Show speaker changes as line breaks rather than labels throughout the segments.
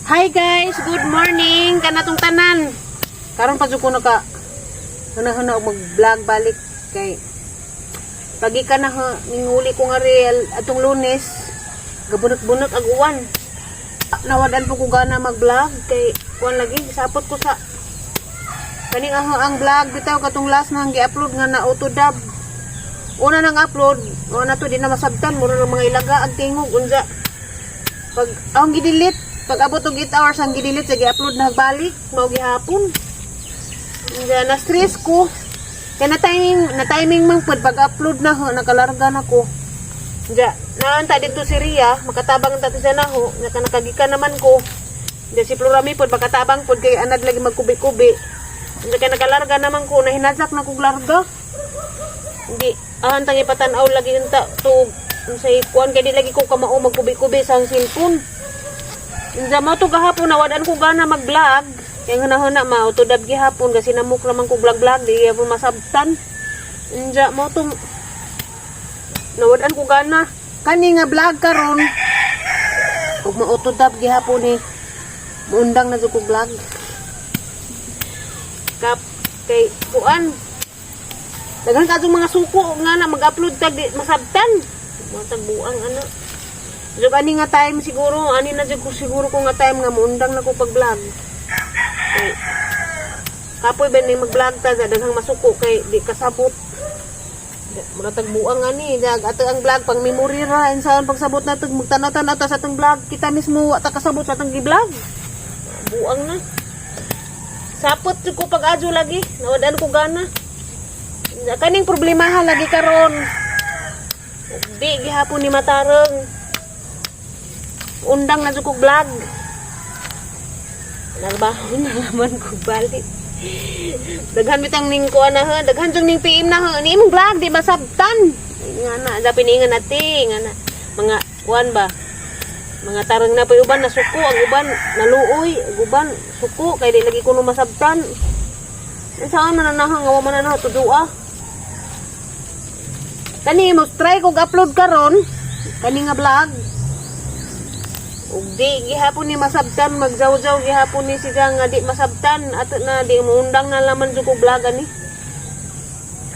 Hi guys, good morning kanatong tanan. Karon pa jud ko naka huna-huna og mag-vlog balik kay pagi ka na ninguli ko nga real atong Lunes gabunot-bunot ag uwan. Nawadan po ko gana mag-vlog kay kuan lagi sapot ko sa kaning ang vlog bitaw katong last nang gi-upload nga na auto-dub. Una nang upload, na to di na masabtan mura ng mga ilaga ag tingog unsa. Pag ang gidelete pag abot og 8 hours ang gidelete sa gi-upload na balik mao gihapon. Na stress ko. Kaya na timing man pud pag upload na nakalarga na ko. Diya, naanta dito si Ria, makatabang ta sa naho, nakagikan naman ko. Diya si Florami pud makatabang pud kay anad lagi magkubi-kubi. Diya kay nakalarga naman ko, nahinazak na kog larga. Hindi ahantang ipatan-aw lagi unta to say kuan kay di lagi ko kamao magkubi-kubi sa cellphone. Diya mo to gahapon nawadan ko gana mag-vlog. Kaya huna-huna ma auto-dub gihapon kasi namuk naman ko vlog-vlog di ako masabtan. Diya mo to nawadan ko gana kani nga vlog karon ug ma-auto-dub gihapon ni muundang na jud ko vlog. Kap kay kuan daghan kadtong mga suko nga na mag-upload tag di masabtan. Mo tagbuang ano. Jud ani nga time siguro, ani na jud ko siguro ko nga time nga muundang na ko pag-vlog. Kay kapoy ben ni mag-vlog ta daghang masuko kay di kasabot. Mura tagbuang ani dag ato ang vlog pang memory ra insaon pagsabot nato magtanaw-tanaw ta sa atong vlog kita mismo wa ta kasabot sa atong gi-vlog. Buang na. Sapot jud ko pag-adyo lagi, nawadan ko gana. Kaning problema ha lagi karon. Di gihapon ni matarong. Undang na jud ko vlog. Nagbahon na naman ko balik. Daghan bitang ning ko ana ha, daghan jud ning PM na ha. Ni imong vlog di masabtan. Nga na, dapat piningan natin nga na. Mga kuan ba? Mga tarong na pay uban na suko, ang uban naluoy, ang uban suko kay di lagi kuno masabtan. Saan man nanahang nga man na tudua. Kani mo try kog upload karon kani nga vlog. Ug di gihapon ni masabtan magjaw-jaw gihapon ni siya nga di masabtan ato na di muundang na laman jud ko vlog ani.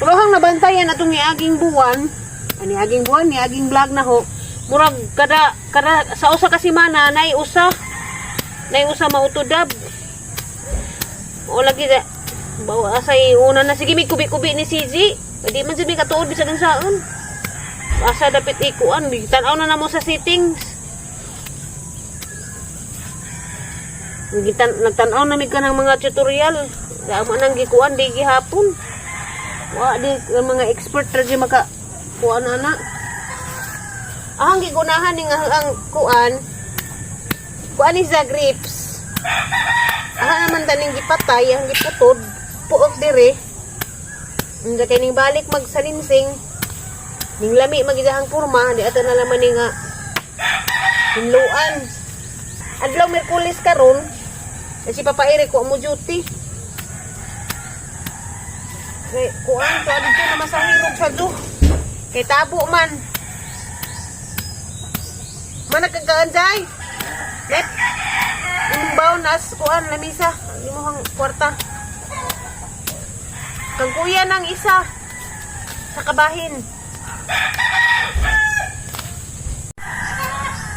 Pero hang nabantayan atong niaging buwan, ani aging buwan ni aging vlog na ho. Murag kada sa usa ka semana nay usa ma-auto-dub. O lagi da bawa asay una na sige mi kubi-kubi ni CG. Pwede man jud mi katuod bisag unsaon. Asa dapat ikuan tan-aw na namo sa settings. Nagtan-aw na mi kanang mga tutorial. Damo nang gikuan di gihapon. Wa di mga expert ra di maka kuan ana. Ang gigunahan ning ang kuan is the grips. Aha naman taning gipatay ang giputod puok dire. Unda kay ning balik magsalinsing ning lami magidahang porma di ato na laman ning hinluan. Adlaw Miyerkules karon kasi Papa Eric ko mo duty. Kay kuan to adto na masahirog sa do. Kay tabo man. Mana kagaanjay? Net. Imbaw nas kuan lamisa, imong kwarta. Kang kuya nang isa sa kabahin.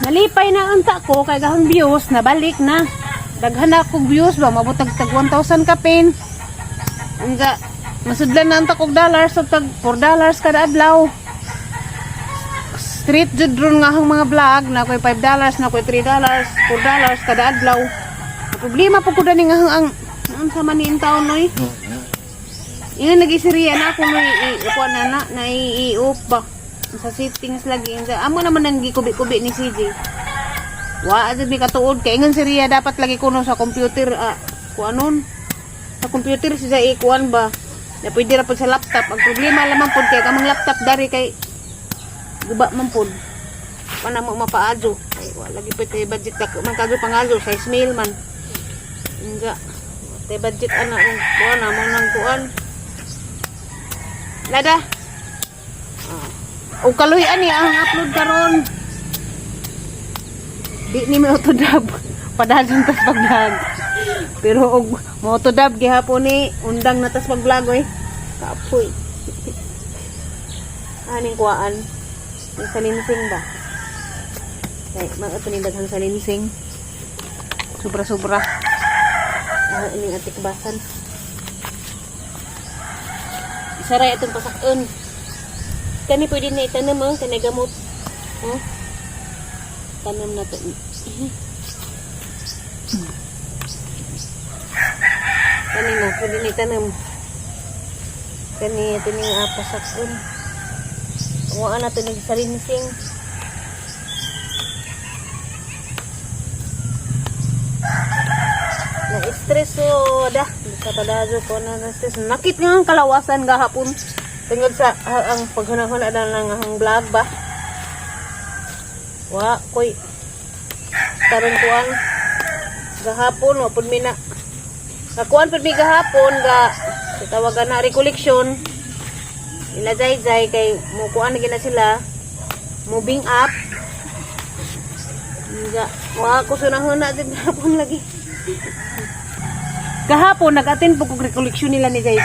Nalipay na unta ko kay gahong views nabalik na. Daghan na kog views ba mabutag tag 1,000 ka pin. Unsa masudlan na unta kog dollars so tag $4 kada adlaw. Street jud ron nga ang mga vlog na koy $5 na koy $3 $4 kada adlaw. Problema po ko dani nga ang sa manin taon noy. Ingon lagi si Ria na ako kuan na i-off ba sa settings lagi. Amo naman nang gikubi-kubi ni CJ. Wa jud mi katuod kay ingon si Ria dapat lagi kuno sa computer kuanon. Sa computer siya i-kuan ba. Na pwede ra pud sa laptop. Ang problema lamang pud kay kamong laptop dari kay guba man pud. Pana mo mapaadyo. Ay wa lagi pud kay budget man kadto pangadyo sa email man. Nga. Tay budget ana kuan mo nang kuan. Lada. O kaloy ani ang upload karon. Di ni may auto-dub. padayon tas pag-vlog. Pero og mo to dab gihapon ni undang na tas pag-vlog oy. Kapoy. Aning kuan. Yung salinsing ba? Kay mga ito ni daghang salinsing. Sobra-sobra. Ining atik basan. Saray itong pasakon. Kani pwede na itanam ang kanay gamot. Oh. Tanam na to. Kani na pwede na itanam. Kani ito ni pasakon. Uwaan na ito nagsarinising. Na-stress so dah. Bisa padado ko na stress. Nakit nga ang kalawasan gahapon. Tungod sa ang paghunahuna na lang ang vlog ba. Wa koy tarong kuan gahapon wa pud mi na. Kakuan pud mi gahapon ga tawagan na recollection. Ila jay kay mo kuan na gina sila. Moving up. Nga wa ko sunahuna din gahapon lagi. Kahapon nag-attend po kong recollection nila ni Jay.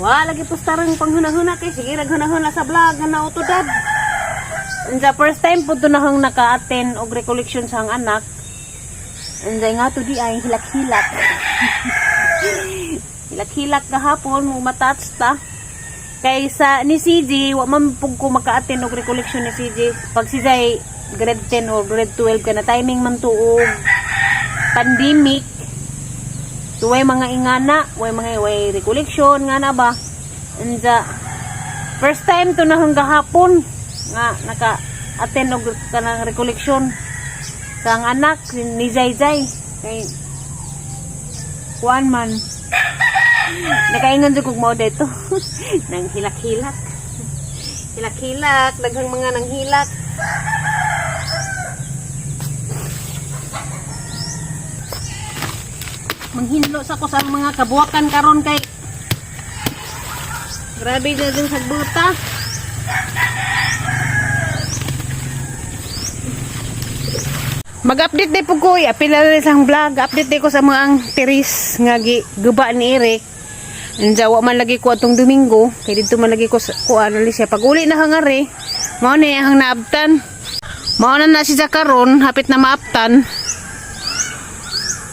Wala lagi postarang panghuna-huna kay sige naghuna-huna sa vlog na utodad. And the first time po to na hang naka-attend og recollection sa hang anak. And nga to di ay hilak-hilak. Hilak-hilak kahapon mo matats ta. Kay sa ni CJ wa man pug ko maka-attend og recollection ni CJ. Pag si Jay grade 10 or grade 12 kana timing man tuog pandemic. So, way mga ingana, way recollection, nga na ba? And first time to na hanggang hapon, nga, naka-attend og kanang recollection sa ang anak, ni Jay. Kay, kuan man. Nakaingon dyan kong mo dito. Nang hilak-hilak. Hilak-hilak, daghang mga nang hilak. Manghinlo sa ko sa mga kabuwakan karon kay grabe na din sa buta. Mag-update din po ko, apil na rin sa vlog, update din ko sa mga ang tiris nga guba ni Eric. Nandiyawa man lagi ko atong Domingo, kaya dito man lagi ko sa ano siya. Pag uli na hangari, mao na ang naabtan. Mao na siya karon, hapit na maaptan.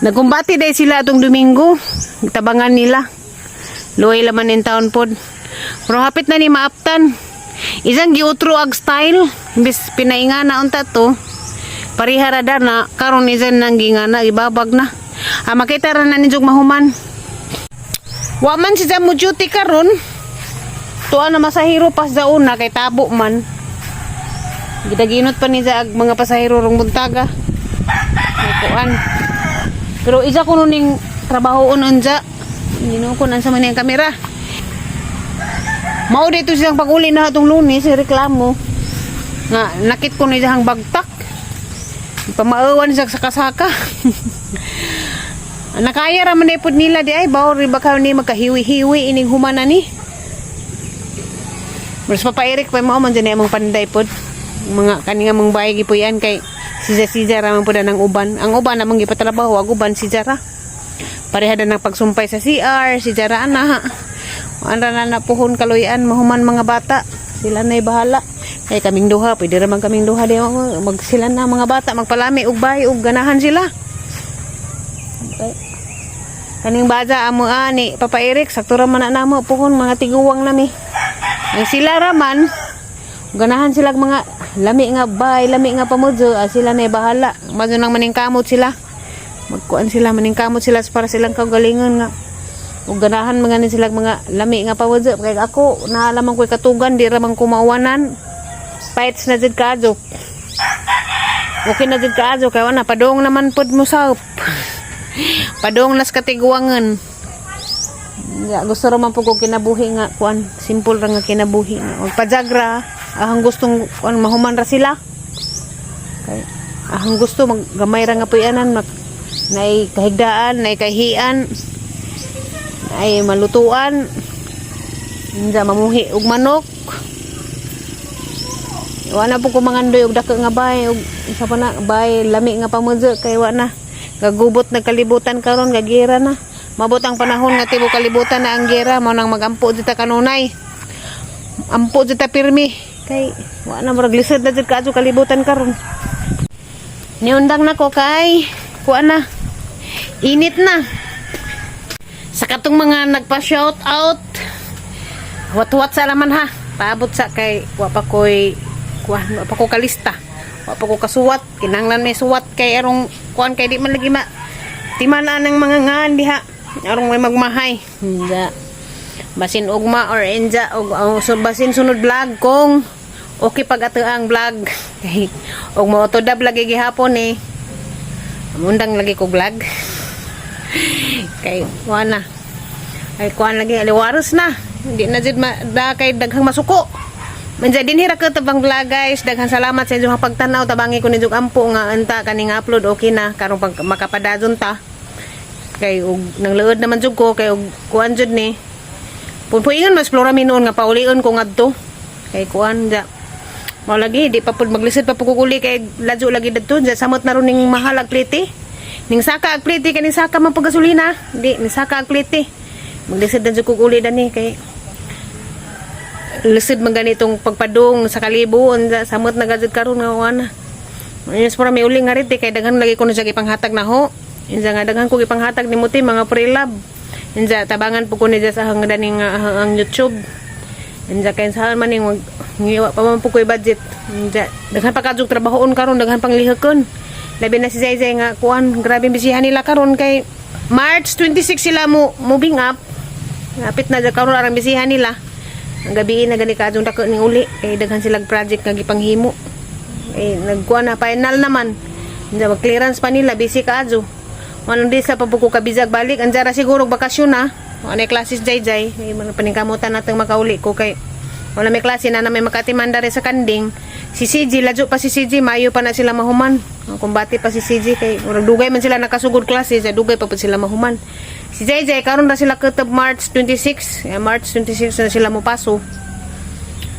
Nagumbati dahil sila atong Domingo. Tabangan nila. Luway laman in town pod. Pero hapit na ni maaptan. Isang giutro ag style. Imbis pinainga na unta to. Pariharada na. Karon isang nang gingana. Ibabag na. Makita rin na nidyog mahuman. Waman si Jamu duty karon. Tuwa na masahiro pas sa una. Kay tabo man. Gitaginot pa ni ag mga pasahiro rong buntaga. Kuan. Pero isa ko nuning trabaho unon dya. Hindi ko nansa man yung kamera. Mao dito siyang pag-uli na itong Lunes, reklamo. Nga, nakit ko na siyang bagtak. Pamaawan siya sa kasaka. Nakaya raman na ipod nila di ay. Bawal baka ni magkahiwi-hiwi ining humana ni. Mas papairik pa mo man dyan yung panday pod. Mga kaninga mong bayagi po yan kay si Jara man po na ng uban. Ang uban namang gipatrabaho, ang uban si Jara. Parehada ng pagsumpay sa CR, si Jara na. Ano na puhon kaluyan, mahuman mga bata. Sila na'y bahala. Kaya kaming duha, pwede naman kaming duha. Sila na mga bata, magpalami, ugbay, ganahan sila. Okay. Kaning baja, amo ani, Papa Eric, sakto raman na namo, puhon, mga tiguwang nami. Ang sila raman, ganahan sila mga lami nga bay, lami nga pamudyo, sila na bahala. Madyo nang maningkamot sila. Magkuan sila, maningkamot sila para silang kagalingon nga. Ug ganahan mga ni sila mga lami nga pamudyo. Kaya ako, naalaman ko katugan, di ramang kumauwanan. Fights na did kaadyo. Okay na did kaadyo, kaya na, padong naman pod mo sa padong nas katiguangan. Gusto raman po ko kinabuhi nga, kuan, simple ra nga kinabuhi. Magpajagra. Ahang gustong mahuman ra sila. Okay. Ahang gusto gamay ra nga puyanan, nay kahigdaan, nay kahian, ay malutuan. Inja mamuhi og manok. Wala po ko mangandoy og dako nga bay og isa pa na bay lami nga pamudyo kay wa na gagubot na kalibutan karon gagira na. Mabot ang panahon nga tibo kalibutan na ang gira mao nang magampo dita kanunay. Ampo dita pirmi kay wa na murag lisod na jud kadto kalibutan karon. Niundang nako kay kuha na. Init na. Sa katong mga nagpa-shout out. Wat-wat sa laman ha. Paabot sa kay wa pa ko kalista. Wa pa ko kasuwat. Kinahanglan may suwat kay arong kuan kay di man lagi timalaan ng mga ngan diha. Arong may magmahay. Inja. Basin ugma or enja og so basin sunod vlog kung okay pag ato ang vlog. Kay og mo to dab lagi gihapon eh. Mundang lagi ko vlog. Kay wana. Ay kuan lagi aliwaros na. Hindi na jud kay daghang masuko. Manja din hira ka tabang vlog guys. Daghang salamat sa inyong pagtanaw. Tabangi ko ninyong ampo nga anta kaning upload okay na karong pag makapadadon ta. Kay og nang luod naman jud ko kay og kuan jud ni. Pupuingon mas flora minon nga paulion ko ngadto. Kay kuan ja. Mao lagi di pa pud maglisid pa puguli kay ladyo lagi didto ja samot na ron ning mahal ag pliti. Ning saka ag pliti kay ning saka man pag gasolina. Di ning saka ag pliti. Maglisid na jud kog uli dani kay lisid man ganitong pagpadung sa kalibuon ja samot na gajud karon nga wana. Yes para may uli nga rit kay daghan lagi ko na siya ipanghatag na ho. Inja nga daghan ko ipanghatag ni muti mga pre-love. Inja tabangan po ko ni sa hangdaning ang YouTube. Inja kay saan man ning ngiwa pa man po ko budget. Inja daghan pa kadug trabahoon karon daghan pang lihakon. Labi na si Zay nga kuan grabe bisihan nila karon kay March 26 sila moving up. Napit na karon arang bisihan nila. Ang gabi na gani kadung dako ning uli kay daghan silang project nga gipanghimo. Eh nagkuan na final naman. Inja mag clearance pa nila busy kaadto. Manong di sa pabuko kabizag balik anjara siguro bakasyon na. Ano klases jay may paningkamutan natang makauli ko kay wala may klase na may makatimanda rin sa kanding. Si CG ladyo pa si CG mayo pa na sila mahuman. Kumbati pa si CG kay murag dugay man sila nakasugod klase sa dugay pa sila mahuman. Si JJ karon na sila kutob March 26. March 26 na sila mopaso.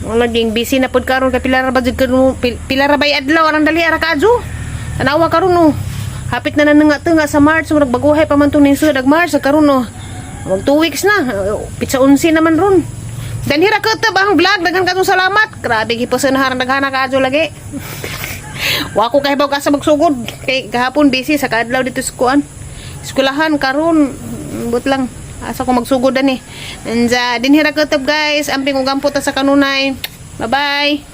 Wala ding busy na pud karon kay pila ra ba jud pila ra bay adlaw arang dali ara kadyo. Tanawa karon no. Hapit na nga sa March, murag baguhay pa man tong ning sudag March karon no. Mag 2 weeks na. Pizza 11 naman ron. Dan hira ka ta bang vlog daghan katong salamat. Grabe giposan harang daghana kaadyo lagi. Wa ko kahibaw ka sa magsugod kay gahapon busy sa kadlaw dito sa kuan. Eskwelahan karon but lang asa ko magsugod ani. Anja din hira ka ta guys, amping og gampo ta sa kanunay. Bye-bye.